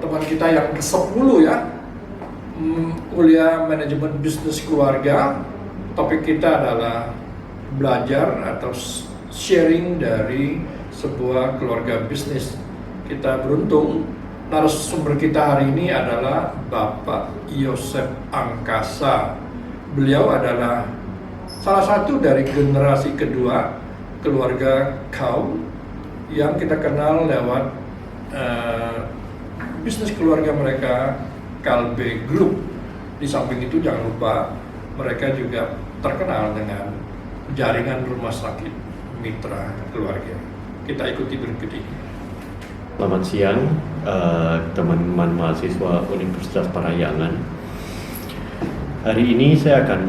teman kita yang ke-10 ya, kuliah manajemen bisnis keluarga. Topik kita adalah belajar atau sharing dari sebuah keluarga bisnis. Kita beruntung narasumber kita hari ini adalah Bapak Yosef Angkasa. Beliau adalah salah satu dari generasi kedua keluarga Kau yang kita kenal lewat bisnis keluarga mereka, Kalbe Group. Di samping itu jangan lupa mereka juga terkenal dengan jaringan rumah sakit mitra keluarga. Kita ikuti berikut ini. Selamat siang teman-teman mahasiswa Universitas Parahyangan. Hari ini saya akan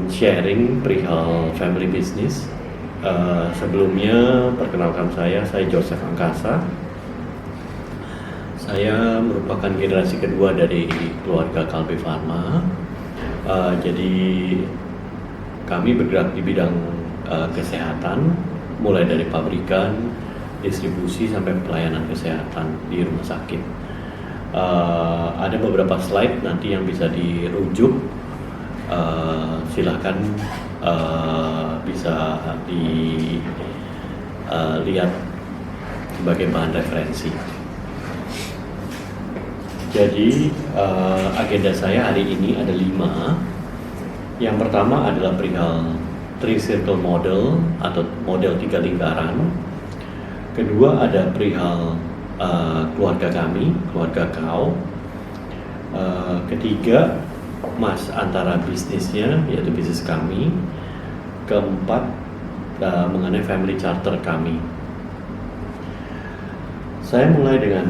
sharing perihal family business. Sebelumnya perkenalkan saya Joseph Angkasa. Saya merupakan generasi kedua dari keluarga Kalbe Pharma. Jadi kami bergerak di bidang kesehatan, mulai dari pabrikan, distribusi sampai pelayanan kesehatan di rumah sakit. Ada beberapa slide nanti yang bisa dirujuk. Silahkan bisa dilihat sebagai bahan referensi. Jadi agenda saya hari ini ada 5. Yang pertama adalah perihal 3 circle model atau model 3 lingkaran. Kedua ada perihal keluarga kami, keluarga Kau. Ketiga antara bisnisnya, yaitu bisnis kami. Keempat mengenai family charter kami. Saya mulai dengan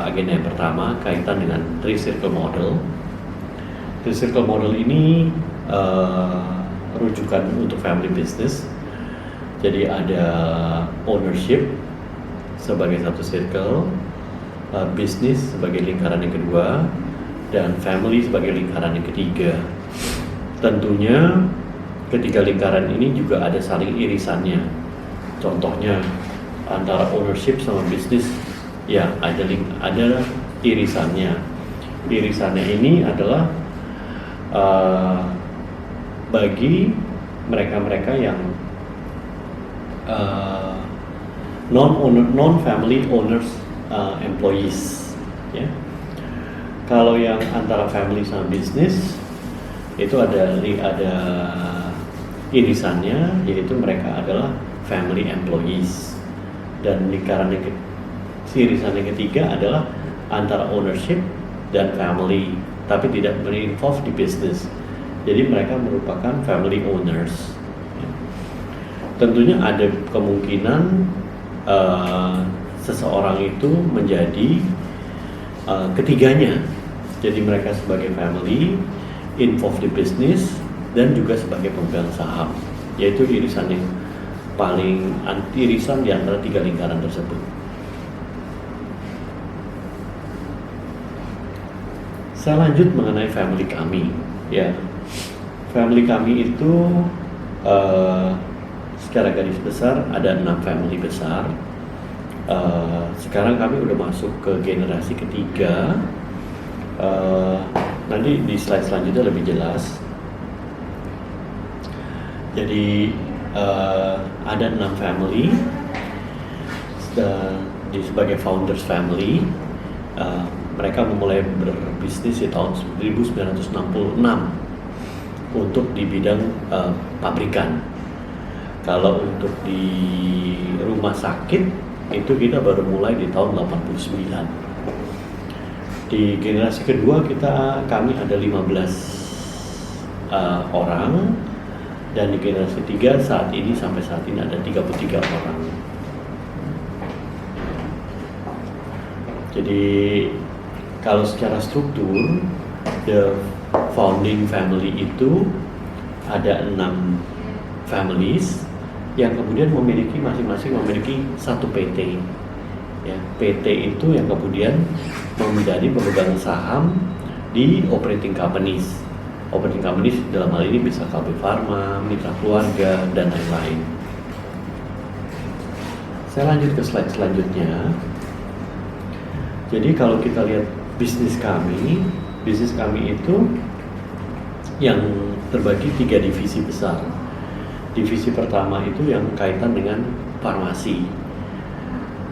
agenda yang pertama, kaitan dengan 3 circle model. 3 circle model ini rujukan untuk family business. Jadi ada ownership sebagai satu circle, bisnis sebagai lingkaran yang kedua, dan family sebagai lingkaran yang ketiga. Tentunya ketiga lingkaran ini juga ada saling irisannya. Contohnya antara ownership sama bisnis, ya ada irisannya. Irisannya ini adalah bagi mereka-mereka yang non-family owners employees, ya. Kalau yang antara family sama bisnis itu ada irisannya, yaitu mereka adalah family employees. Dan lingkaran irisan yang ketiga adalah antara ownership dan family, tapi tidak berinvolve di bisnis. Jadi mereka merupakan family owners. Tentunya ada kemungkinan seseorang itu menjadi ketiganya. Jadi mereka sebagai family, involved di bisnis, dan juga sebagai pemegang saham. Yaitu irisan yang paling irisan di antara 3 lingkaran tersebut. Saya lanjut mengenai family kami, ya. Family kami itu secara garis besar ada 6 family besar. Sekarang kami udah masuk ke generasi ketiga. Nanti di slide selanjutnya lebih jelas. Jadi ada 6 family sebagai founders family. Mereka memulai berbisnis di tahun 1966 untuk di bidang pabrikan. Kalau untuk di rumah sakit itu kita baru mulai di tahun 89. Di generasi kedua kami ada 15 orang, dan di generasi ketiga sampai saat ini ada 33 orang. Jadi kalau secara struktur, the founding family itu ada 6 families yang kemudian masing-masing memiliki satu PT. Ya, PT itu yang kemudian menjadi pemegang saham di operating companies. Operating companies dalam hal ini bisa Kalbe Pharma, mitra keluarga, dan lain-lain. Saya lanjut ke slide selanjutnya. Jadi kalau kita lihat bisnis kami itu yang terbagi 3 divisi besar. Divisi pertama itu yang kaitan dengan farmasi,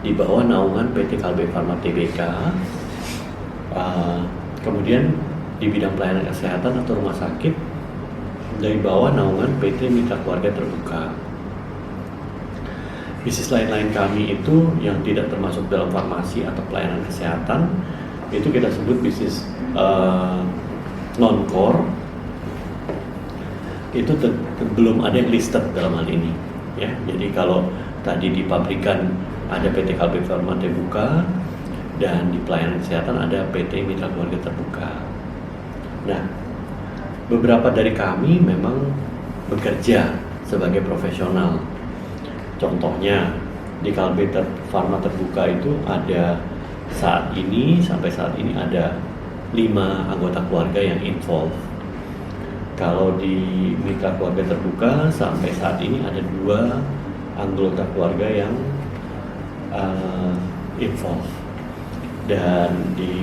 di bawah naungan PT Kalbe Farma Tbk. Kemudian di bidang pelayanan kesehatan atau rumah sakit dari bawah naungan PT Mitra Keluarga Terbuka. Bisnis lain-lain kami itu yang tidak termasuk dalam farmasi atau pelayanan kesehatan itu kita sebut bisnis non-core. Itu belum ada yang listed dalam hal ini, ya. Jadi kalau tadi di pabrikan ada PT Kalbe Farma Terbuka dan di pelayanan kesehatan ada PT Mitra Keluarga Terbuka. Nah, beberapa dari kami memang bekerja sebagai profesional. Contohnya di Kalbe Farma Terbuka itu ada sampai saat ini ada 5 anggota keluarga yang involved. Kalau di Mitra Keluarga Terbuka sampai saat ini ada 2 anggota keluarga yang involved. Dan di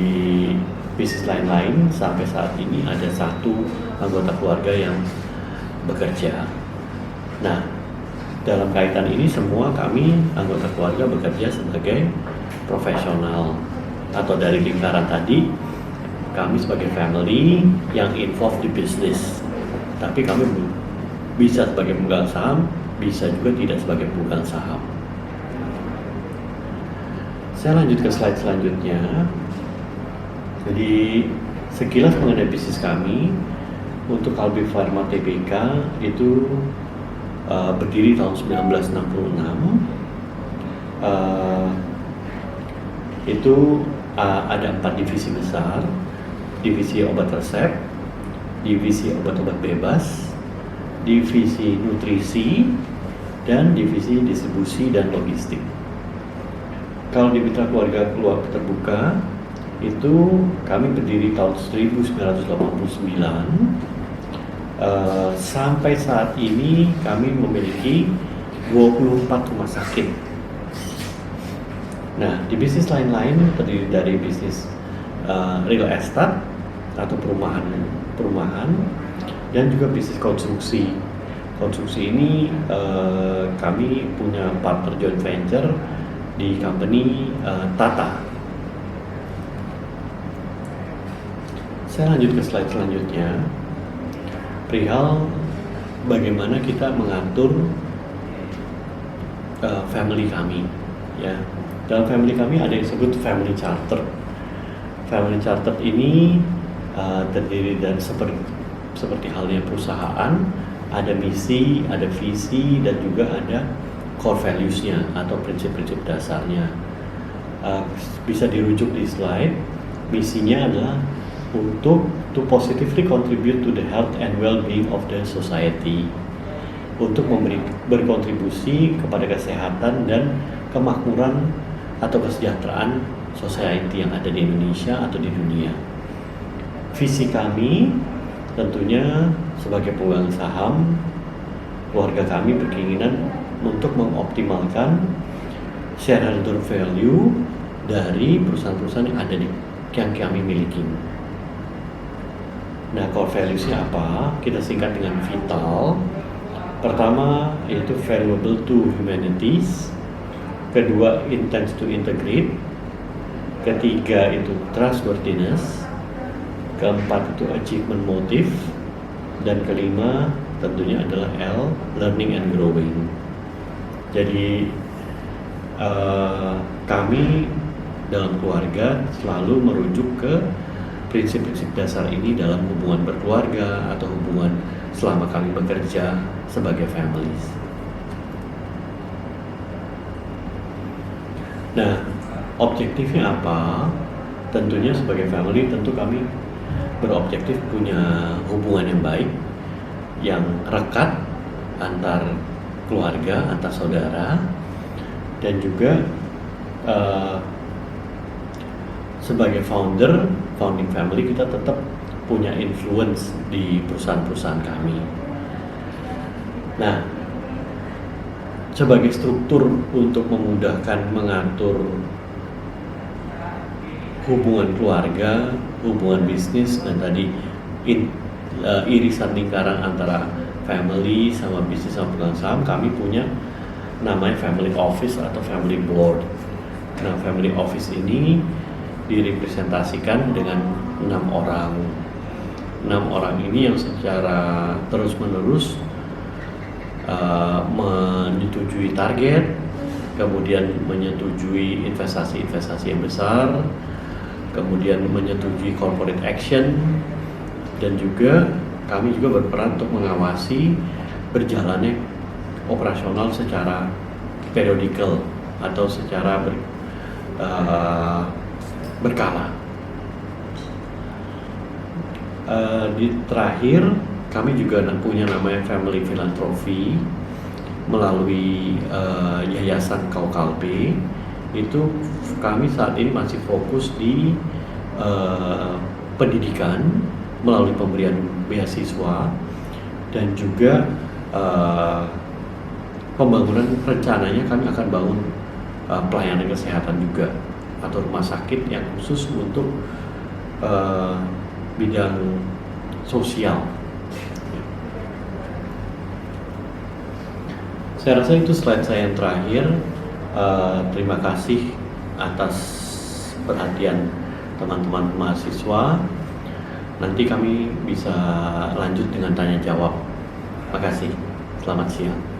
bisnis lain-lain sampai saat ini ada 1 anggota keluarga yang bekerja. Nah, dalam kaitan ini semua kami anggota keluarga bekerja sebagai profesional, atau dari lingkaran tadi kami sebagai family yang involved di bisnis. Tapi kami bisa sebagai pemegang saham, bisa juga tidak sebagai pemegang saham. Saya lanjut ke slide selanjutnya. Jadi sekilas mengenai bisnis kami, untuk Kalbe Farma Tbk itu berdiri tahun 1966. Itu ada 4 divisi besar: divisi obat resep, divisi obat-obat bebas, divisi nutrisi, dan divisi distribusi dan logistik. Kalau di Mitra Keluarga Terbuka itu kami berdiri tahun 1989. Sampai saat ini kami memiliki 24 rumah sakit. Nah, di bisnis lain-lain terdiri dari bisnis real estate atau perumahan dan juga bisnis konstruksi. Konstruksi ini kami punya partner joint venture di company Tata. Saya lanjut ke slide selanjutnya. Perihal bagaimana kita mengatur family kami, ya. Dalam family kami ada yang disebut family charter. Family charter ini terdiri dari seperti halnya perusahaan, ada misi, ada visi, dan juga ada core values-nya atau prinsip-prinsip dasarnya. Bisa dirujuk di slide. Misinya adalah untuk to positively contribute to the health and well-being of the society, untuk berkontribusi kepada kesehatan dan kemakmuran atau kesejahteraan society yang ada di Indonesia atau di dunia. Visi kami tentunya sebagai pemegang saham, keluarga kami berkeinginan untuk mengoptimalkan shareholder value dari perusahaan-perusahaan yang kami miliki. Nah, core values-nya apa? Kita singkat dengan vital. Pertama yaitu valuable to humanities. Kedua, intends to integrate. Ketiga itu trustworthiness. Keempat itu achievement motive. Dan kelima tentunya adalah L, learning and growing. Jadi kami dalam keluarga selalu merujuk ke prinsip-prinsip dasar ini dalam hubungan berkeluarga atau hubungan selama kami bekerja sebagai families. Nah, objektifnya apa? Tentunya sebagai family, tentu kami berobjektif punya hubungan yang baik, yang rekat antar keluarga, antar saudara, dan juga sebagai founding family, kita tetap punya influence di perusahaan-perusahaan kami. Nah, sebagai struktur untuk memudahkan mengatur hubungan keluarga, hubungan bisnis, dan tadi irisan lingkaran antara family sama bisnis sama pegang saham. Kami punya namanya family office atau family board. Nah, family office ini direpresentasikan dengan 6 orang. 6 orang ini yang secara terus-menerus menyetujui target, kemudian menyetujui investasi-investasi yang besar, kemudian menyetujui corporate action, dan juga kami juga berperan untuk mengawasi berjalannya operasional secara periodical atau secara berkala. Di terakhir kami juga punya namanya Family Philanthropy melalui Yayasan Kaukalbe. Itu kami saat ini masih fokus di pendidikan melalui pemberian beasiswa dan juga pembangunan. Rencananya kami akan bangun pelayanan kesehatan juga atau rumah sakit yang khusus untuk bidang sosial. Saya rasa itu slide saya yang terakhir. Terima kasih atas perhatian teman-teman mahasiswa. Nanti kami bisa lanjut dengan tanya jawab. Terima kasih. Selamat siang.